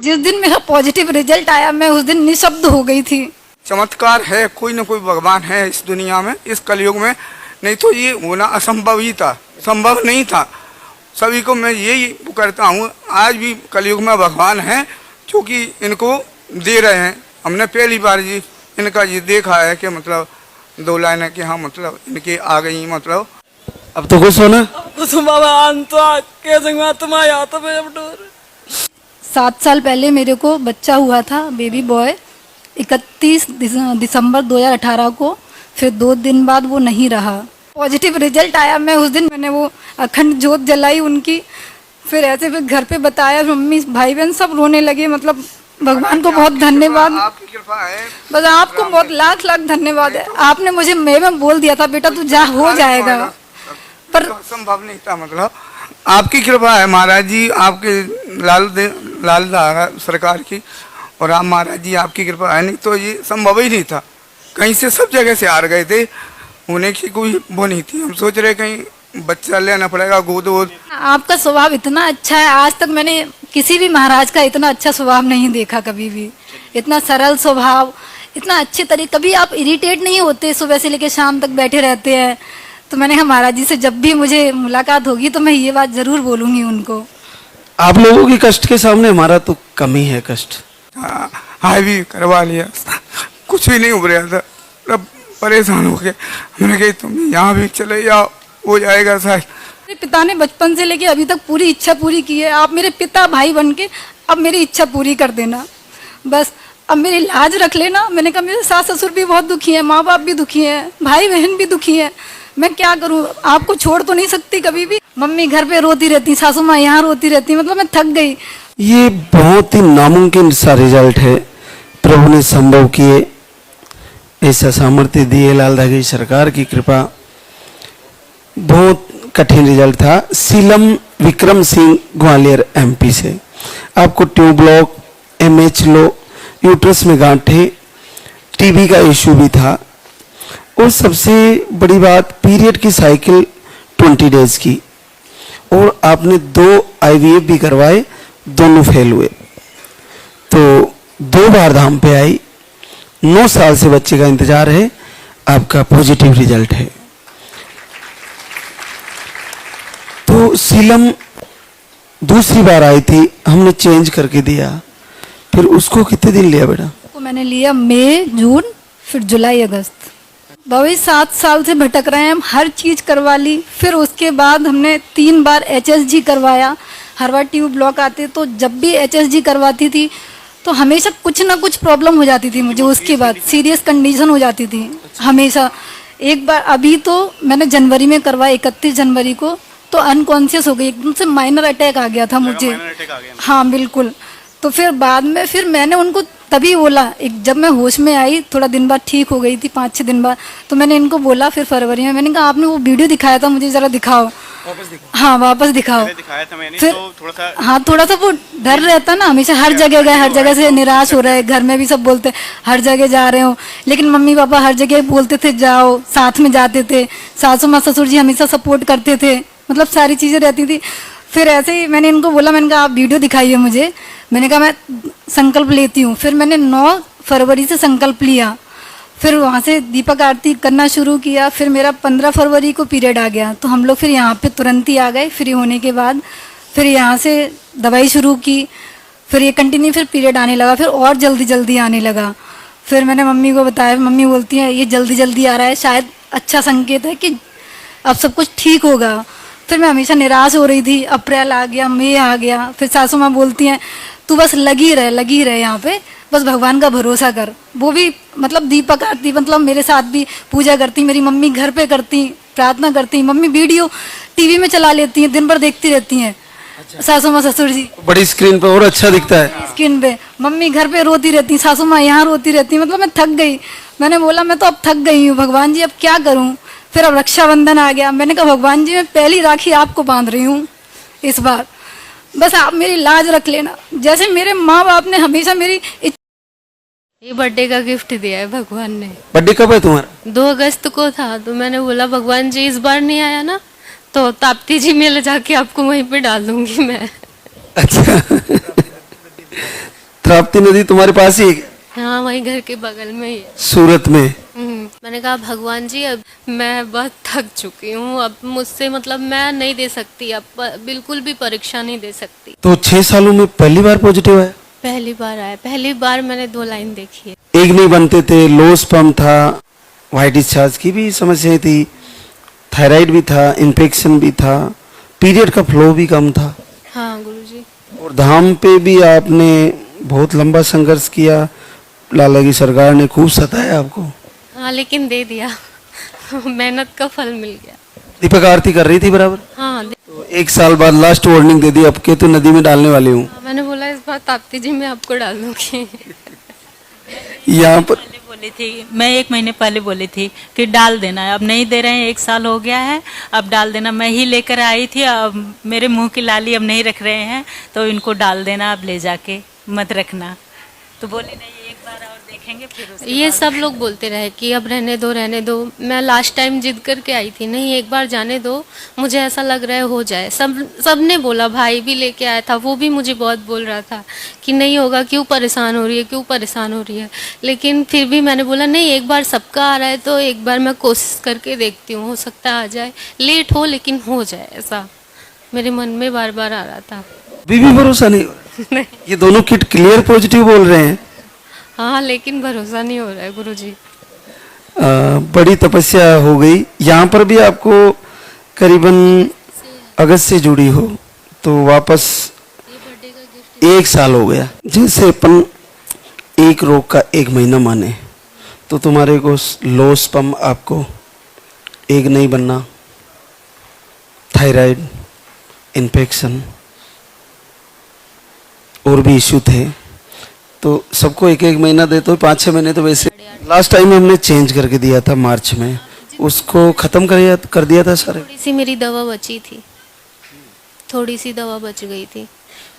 जिस दिन मेरा पॉजिटिव रिजल्ट आया मैं उस दिन निशब्द हो गई थी। चमत्कार है, कोई न कोई भगवान है इस दुनिया में, इस कलयुग में, नहीं तो ये होना असंभव ही था, संभव नहीं था। सभी को मैं यही करता हूँ, आज भी कलयुग में भगवान है जो कि इनको दे रहे हैं। हमने पहली बार जी इनका ये देखा है कि मतलब 2 लाइनें कि हाँ मतलब इनके आ गई, मतलब अब तो खुश हो ना? 7 साल पहले मेरे को बच्चा हुआ था, बेबी बॉय, 31 दिसंबर 2018 को। फिर 2 दिन बाद वो नहीं रहा। पॉजिटिव रिजल्ट आया, मैं उस दिन मैंने वो अखंड जोत जलाई उनकी। फिर ऐसे फिर घर पे बताया, मम्मी भाई बहन सब रोने लगे। मतलब भगवान को बहुत धन्यवाद, आपकी कृपा है, बस आपको बहुत लाख लाख धन्यवाद है। आपने मुझे मैं बोल दिया था बेटा तू जा, हो जाएगा, पर संभव नहीं था। मतलब आपकी कृपा है महाराज जी, आपके लाल सरकार की, और आप महाराज जी आपकी कृपा है, नहीं तो ये संभव ही नहीं था। कहीं से सब जगह से हार गए थे, होने की कोई वो नहीं थी। हम सोच रहे कहीं बच्चा लेना पड़ेगा, गोद वोद। आपका स्वभाव इतना अच्छा है, आज तक मैंने किसी भी महाराज का इतना अच्छा स्वभाव नहीं देखा कभी भी। इतना सरल स्वभाव, इतना अच्छे तरीके, कभी आप इरिटेट नहीं होते, सुबह से लेकर शाम तक बैठे रहते हैं। तो मैंने कहा महाराज जी से जब भी मुझे मुलाकात होगी तो मैं ये बात जरूर बोलूंगी उनको। आप लोगों के कष्ट के सामने हमारा तो कम ही है कष्ट। हाँ भी करवा लिया, कुछ भी नहीं उभरा था, तब परेशान हो गए। मैंने कही तुम यहाँ भी चले जाओ, हो जाएगा शायद। मेरे पिता ने बचपन से लेके अभी तक पूरी इच्छा पूरी की है। आप मेरे पिता भाई बन के अब मेरी इच्छा पूरी कर देना, बस अब मेरी लाज रख लेना। मैंने कहा मेरे सास ससुर भी बहुत दुखी है, माँ बाप भी दुखी है, भाई बहन भी दुखी है, मैं क्या करूँ? आपको छोड़ तो नहीं सकती कभी भी। मम्मी घर पे रोती रहती, सासू माँ यहाँ रोती रहती, मतलब मैं थक गई। ये बहुत ही नामुमकिन सा रिजल्ट है, प्रभु ने संभव किए, ऐसा सामर्थ्य दिए, लाल धागे सरकार की कृपा। बहुत कठिन रिजल्ट था। सीलम विक्रम सिंह ग्वालियर एमपी से। आपको ट्यूब ब्लॉक, एमएच लो, यूट्रस में गांठें, टीबी का इश्यू भी था, और सबसे बड़ी बात पीरियड की साइकिल 20 डेज की, और आपने 2 आईवीएफ भी करवाए, दोनों फेल हुए। तो 2 बार धाम पे आई, 9 साल से बच्चे का इंतजार है, आपका पॉजिटिव रिजल्ट है। तो सीलम दूसरी बार आई थी, हमने चेंज करके दिया। फिर उसको कितने दिन लिया बेटा? तो मैंने लिया मई, जून, फिर जुलाई, अगस्त। भाई 7 साल से भटक रहे हैं हम, हर चीज करवा ली। फिर उसके बाद हमने 3 बार एचएसजी करवाया। हर बार ट्यूब ब्लॉक आते, तो जब भी एचएसजी करवाती थी तो हमेशा कुछ ना कुछ प्रॉब्लम हो जाती थी मुझे। उसके बाद सीरियस कंडीशन हो जाती थी हमेशा। एक बार अभी तो मैंने जनवरी में करवाया, 31 जनवरी को, तो अनकॉन्शियस हो गई, एकदम से माइनर अटैक आ गया था मुझे। हाँ बिल्कुल। तो फिर बाद में फिर मैंने उनको तभी बोला, एक जब मैं होश में आई, थोड़ा दिन बाद ठीक हो गई थी, 5-6 दिन बाद, तो मैंने इनको बोला फिर फरवरी में, मैंने कहा आपने वो वीडियो दिखाया था मुझे जरा दिखाओ। हाँ वापस दिखाओ। दिखाया था मैंने, फिर तो थोड़ा सा हाँ थोड़ा सा वो डर रहता ना, हमेशा हर जगह गए, हर जगह से निराश हो रहे, घर में भी सब बोलते हर जगह जा रहे हो, लेकिन मम्मी पापा हर जगह बोलते थे जाओ, साथ में जाते थे, सासू माँ ससुर जी हमेशा सपोर्ट करते थे, मतलब सारी चीजें रहती थी। फिर ऐसे ही मैंने इनको बोला, मैंने कहा आप वीडियो दिखाइए मुझे, मैंने कहा मैं संकल्प लेती हूँ। फिर मैंने 9 फरवरी से संकल्प लिया, फिर वहाँ से दीपक आरती करना शुरू किया। फिर मेरा 15 फरवरी को पीरियड आ गया, तो हम लोग फिर यहाँ पे तुरंत ही आ गए फ्री होने के बाद। फिर यहाँ से दवाई शुरू की, फिर ये कंटिन्यू फिर पीरियड आने लगा, फिर और जल्दी जल्दी आने लगा। फिर मैंने मम्मी को बताया, मम्मी बोलती है ये जल्दी जल्दी आ रहा है, शायद अच्छा संकेत है कि अब सब कुछ ठीक होगा। फिर मैं हमेशा निराश हो रही थी। अप्रैल आ गया, मई आ गया, फिर सासू माँ बोलती हैं तू बस लगी रहे यहाँ पे, बस भगवान का भरोसा कर। वो भी मतलब दीपक आरती, मतलब मेरे साथ भी पूजा करती, मेरी मम्मी घर पे करती, प्रार्थना करती, मम्मी वीडियो टीवी में चला लेती हैं, दिन भर देखती रहती हैं। सासू माँ ससुर जी बड़ी स्क्रीन पे और अच्छा दिखता है। स्क्रीन पे मम्मी घर पे रोती रहती, सासू माँ यहाँ रोती रहती, मतलब मैं थक गई। मैंने बोला मैं तो अब थक गई हूँ भगवान जी, अब क्या करूँ। फिर अब रक्षाबंधन आ गया, मैंने कहा भगवान जी मैं पहली राखी आपको बांध रही हूँ इस बार, बस आप मेरी लाज रख लेना। जैसे मेरे माँ बाप ने हमेशा मेरी ये बर्थडे का गिफ्ट दिया है भगवान ने। बर्थडे कब है तुम्हारा? 2 अगस्त को था, तो मैंने बोला भगवान जी इस बार नहीं आया ना, तो ताप्ती जी में ले जाके आपको वहीं पे डाल दूंगी मैं। अच्छा नेत्रावती नदी तुम्हारे पास ही है? हाँ, वही घर के बगल में ही है। सूरत में? मैंने कहा भगवान जी अब मैं बहुत थक चुकी हूँ, अब मुझसे मतलब मैं नहीं दे सकती, अब बिल्कुल भी परीक्षा नहीं दे सकती। तो 6 सालों में पहली बार पॉजिटिव आया? पहली बार आया, पहली बार मैंने 2 लाइन देखी है। एक नहीं बनते थे, लो स्पर्म था, वाइट डिस्चार्ज की भी समस्याएं थी, थायराइड भी था, इन्फेक्शन भी था, पीरियड का फ्लो भी कम था। हाँ गुरुजी। और धाम पे भी आपने बहुत लंबा संघर्ष किया, लाला की सरकार ने खूब सताया आपको। हाँ लेकिन दे दिया मेहनत का फल मिल गया। दीपक आरती कर रही थी बराबर? हाँ तो 1 साल बाद लास्ट वार्निंग दे दी, अब के तो नदी में डालने वाली हूँ। मैंने बोला इस बार ताप्ती जी मैं आपको डाल दूंगी। यहाँ पर पहले बोली थी, मैं 1 महीने पहले बोली थी कि डाल देना, अब नहीं दे रहे हैं, 1 साल हो गया है, अब डाल देना। मैं ही लेकर आई थी, अब मेरे मुंह की लाली अब नहीं रख रहे हैं, तो इनको डाल देना, अब ले जाके मत रखना। तो बोली नहीं, एक बार और देखेंगे फिर उसके ये बाद। सब लोग बोलते रहे कि अब रहने दो रहने दो। मैं लास्ट टाइम जिद करके आई थी, नहीं एक बार जाने दो, मुझे ऐसा लग रहा है हो जाए। सब ने बोला, भाई भी लेके आया था, वो भी मुझे बहुत बोल रहा था कि नहीं होगा, क्यों परेशान हो रही है, क्यों परेशान हो रही है। लेकिन फिर भी मैंने बोला नहीं, एक बार सबका आ रहा है तो एक बार मैं कोशिश करके देखती हूँ, हो सकता है आ जाए, लेट हो लेकिन हो जाए। ऐसा मेरे मन में बार बार आ रहा था। बीबी भरोसा नहीं हो रहा? ये दोनों किट क्लियर पॉजिटिव बोल रहे हैं। हाँ लेकिन भरोसा नहीं हो रहा है गुरुजी। बड़ी तपस्या हो गई। यहाँ पर भी आपको करीबन अगस्त से जुड़ी हो तो वापस 1 साल हो गया। जैसे अपन एक रोग का 1 महीना माने तो तुम्हारे को लो स्पर्म, आपको एग नहीं बनना, थायराइड, इन्फेक्शन और भी इश्यू थे, तो सबको 1-1 महीना दे तो 5-6 महीने तो वैसे। लास्ट टाइम हमने चेंज करके दिया था मार्च में, उसको खत्म कर दिया था सारे। थोड़ी सी मेरी दवा बची थी, थोड़ी सी दवा बच गई थी।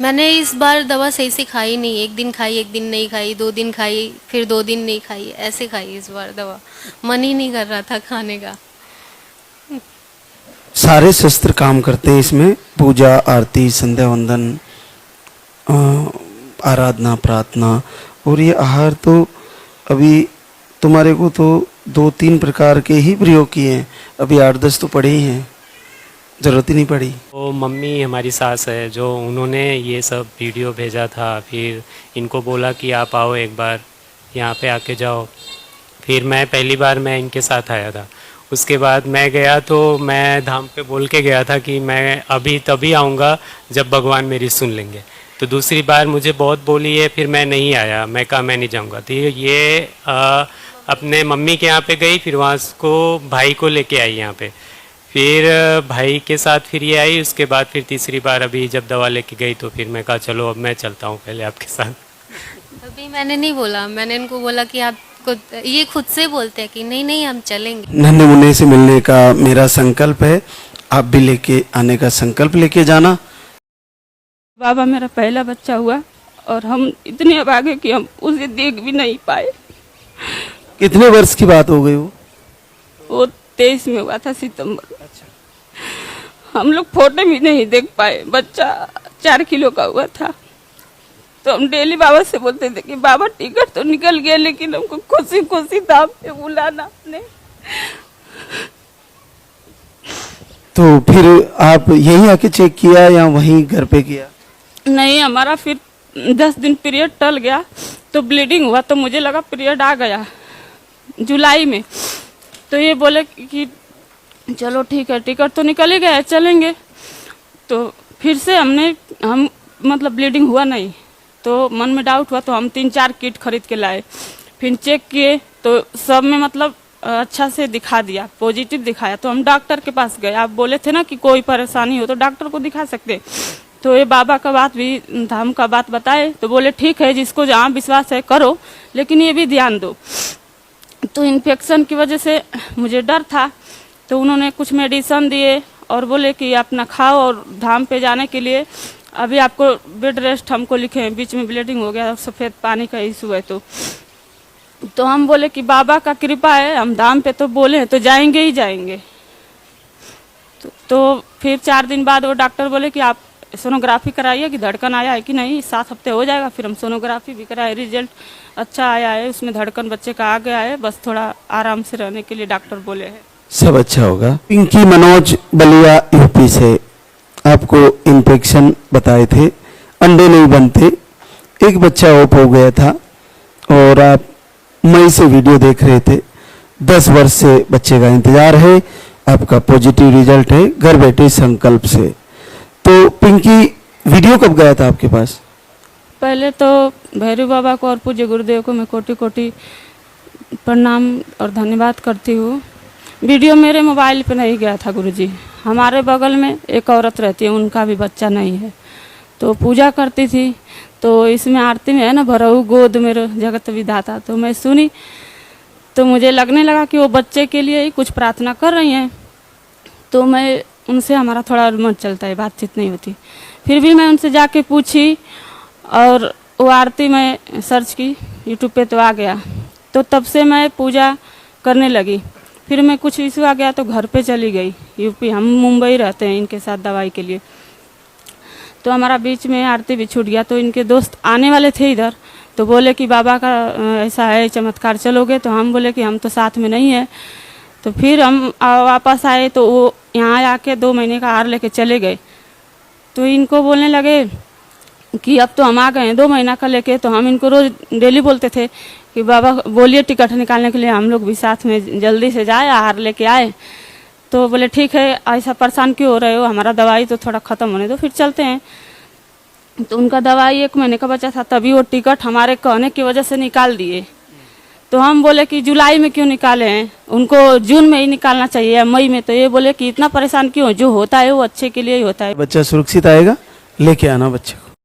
मैंने इस बार दवा सही से खाई नहीं, 1 दिन खाई, 1 दिन नहीं खाई, 2 दिन खाई, फिर 2 दिन नहीं खाई, ऐसे खाई इस बार दवा। मन ही नहीं कर रहा था खाने का। सारे शस्त्र काम करते हैं इसमें, पूजा, आरती, संध्या वंदन, आराधना, प्रार्थना। और ये आहार तो अभी तुम्हारे को तो 2-3 प्रकार के ही प्रयोग किए हैं, अभी 8-10 तो पड़े ही हैं, जरूरत ही नहीं पड़ी। वो मम्मी हमारी सास है जो उन्होंने ये सब वीडियो भेजा था, फिर इनको बोला कि आप आओ एक बार यहाँ पे आके जाओ। फिर मैं पहली बार मैं इनके साथ आया था, उसके बाद मैं गया तो मैं धाम पे बोल के गया था कि मैं अभी तभी आऊँगा जब भगवान मेरी सुन लेंगे। तो दूसरी बार मुझे बहुत बोली है, फिर मैं नहीं आया, मैं कहा मैं नहीं जाऊँगा। तो ये अपने मम्मी के यहाँ पे गई, फिर वहाँ को भाई को लेके आई यहाँ पे, फिर भाई के साथ फिर ये आई। उसके बाद फिर तीसरी बार अभी जब दवा लेके गई तो फिर मैं कहा चलो अब मैं चलता हूँ पहले आपके साथ। अभी मैंने नहीं बोला, मैंने इनको बोला कि आपको, ये खुद से बोलते हैं कि नहीं नहीं हम चलेंगे। नन्हे मुन्ने से मिलने का मेरा संकल्प है, आप भी लेके आने का संकल्प लेके जाना। बाबा मेरा पहला बच्चा हुआ और हम इतने अभागे कि हम उसे देख भी नहीं पाए। कितने वर्ष की बात हो गई वो 23 में हुआ था, सितंबर। हम लोग फोटो भी नहीं देख पाए। बच्चा 4 किलो का हुआ था। तो हम डेली बाबा से बोलते थे कि बाबा टिकट तो निकल गया, लेकिन हमको खुशी खुशी धाम पे बुलाना आपने। तो फिर आप यहीं आके चेक किया या वहीं घर पे किया? नहीं, हमारा फिर 10 दिन पीरियड टल गया तो ब्लीडिंग हुआ, तो मुझे लगा पीरियड आ गया जुलाई में। तो ये बोले कि चलो ठीक है, टिकट तो निकल ही गया, चलेंगे। तो फिर से हम मतलब ब्लीडिंग हुआ नहीं, तो मन में डाउट हुआ, तो हम 3-4 किट खरीद के लाए। फिर चेक किए तो सब में मतलब अच्छा से दिखा दिया, पॉजिटिव दिखाया। तो हम डॉक्टर के पास गए। आप बोले थे ना कि कोई परेशानी हो तो डॉक्टर को दिखा सकते। तो ये बाबा का बात भी, धाम का बात बताए, तो बोले ठीक है, जिसको जहाँ विश्वास है करो, लेकिन ये भी ध्यान दो। तो इन्फेक्शन की वजह से मुझे डर था, तो उन्होंने कुछ मेडिसिन दिए और बोले कि अपना खाओ, और धाम पे जाने के लिए अभी आपको बेड रेस्ट हमको लिखे हैं, बीच में ब्लीडिंग हो गया और सफ़ेद पानी का इशू है। तो हम बोले कि बाबा का कृपा है, हम धाम पे तो बोले हैं तो जाएंगे ही जाएंगे। तो फिर 4 दिन बाद वो डॉक्टर बोले कि आप सोनोग्राफी कराइए कि धड़कन आया है कि नहीं, 7 हफ्ते हो जाएगा। फिर हम सोनोग्राफी भी कराए, रिजल्ट अच्छा आया है, उसमें धड़कन बच्चे का आ गया है, बस थोड़ा आराम से रहने के लिए डॉक्टर बोले हैं। सब अच्छा होगा। पिंकी मनोज बलिया यूपी से आपको इन्फेक्शन बताए थे, अंडे नहीं बनते, एक बच्चा ऑफ हो गया था और आप मई से वीडियो देख रहे थे। 10 वर्ष से बच्चे का इंतजार है, आपका पॉजिटिव रिजल्ट है घर बैठे संकल्प से। तो पिंकी वीडियो कब गया था आपके पास? पहले तो भैरव बाबा को और पूज्य गुरुदेव को मैं कोटि कोटि प्रणाम और धन्यवाद करती हूँ। वीडियो मेरे मोबाइल पे नहीं गया था गुरुजी। हमारे बगल में एक औरत रहती है, उनका भी बच्चा नहीं है, तो पूजा करती थी, तो इसमें आरती में है ना, भरऊ गोद मेरे जगत विधाता, तो मैं सुनी तो मुझे लगने लगा कि वो बच्चे के लिए ही कुछ प्रार्थना कर रही हैं। तो मैं उनसे, हमारा थोड़ा मन चलता है, बातचीत नहीं होती, फिर भी मैं उनसे जाके पूछी और वो आरती में सर्च की यूट्यूब पे, तो आ गया। तो तब से मैं पूजा करने लगी। फिर मैं कुछ इशू आ गया तो घर पे चली गई यूपी। हम मुंबई रहते हैं इनके साथ दवाई के लिए, तो हमारा बीच में आरती भी छूट गया। तो इनके दोस्त आने वाले थे इधर, तो बोले कि बाबा का ऐसा है चमत्कार, चलोगे? तो हम बोले कि हम तो साथ में नहीं है। तो फिर हम वापस आए, तो वो यहाँ आके 2 महीने का हार लेके चले गए। तो इनको बोलने लगे कि अब तो हम आ गए हैं 2 महीना का लेके। तो हम इनको रोज डेली बोलते थे कि बाबा बोलिए टिकट निकालने के लिए, हम लोग भी साथ में जल्दी से जाए, हार लेके आए। तो बोले ठीक है, ऐसा परेशान क्यों हो रहे हो, हमारा दवाई तो थोड़ा ख़त्म होने दो, फिर चलते हैं। तो उनका दवाई 1 महीने का बचा था, तभी वो टिकट हमारे कहने की वजह से निकाल दिए। तो हम बोले कि जुलाई में क्यों निकाले हैं, उनको जून में ही निकालना चाहिए या मई में। तो ये बोले कि इतना परेशान क्यों, जो होता है वो अच्छे के लिए ही होता है। बच्चा सुरक्षित आएगा, लेके आना बच्चे को।